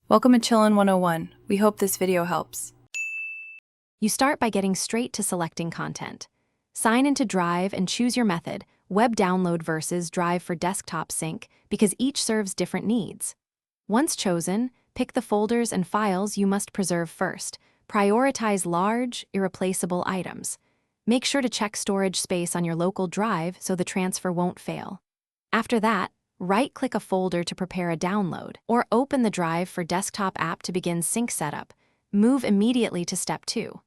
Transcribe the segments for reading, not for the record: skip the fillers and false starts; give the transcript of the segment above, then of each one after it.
Welcome to Chillin' 101. We hope this video helps. You start by getting straight to selecting content. Sign into Drive and choose your method, web download versus Drive for desktop sync, because each serves different needs. Once chosen, pick the folders and files you must preserve first. Prioritize large, irreplaceable items. Make sure to check storage space on your local drive so the transfer won't fail. After that, right-click a folder to prepare a download, or open the Drive for desktop app to begin sync setup. Move immediately to step 2.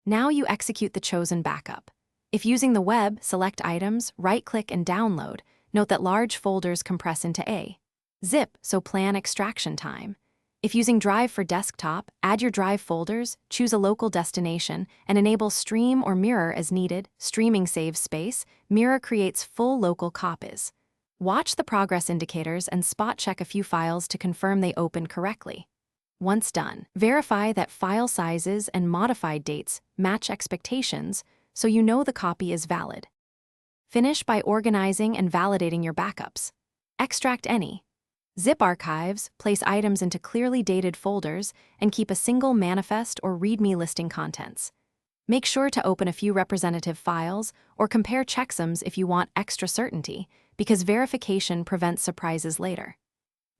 Now you execute the chosen backup. If using the web, select Items, right-click and Download. Note that large folders compress into a zip, so plan extraction time. If using Drive for desktop, add your Drive folders, choose a local destination, and enable Stream or Mirror as needed. Streaming saves space, Mirror creates full local copies. Watch the progress indicators and spot-check a few files to confirm they opened correctly. Once done, verify that file sizes and modified dates match expectations so you know the copy is valid. Finish by organizing and validating your backups. Extract any. Zip archives, place items into clearly dated folders, and keep a single manifest or README listing contents. Make sure to open a few representative files or compare checksums if you want extra certainty, because verification prevents surprises later.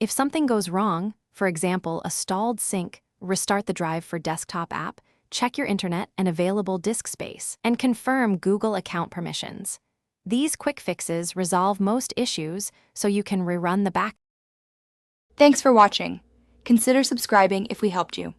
If something goes wrong, for example, a stalled sync, restart the Drive for desktop app, check your internet and available disk space, and confirm Google account permissions. These quick fixes resolve most issues so you can rerun the backup. Thanks for watching. Consider subscribing if we helped you.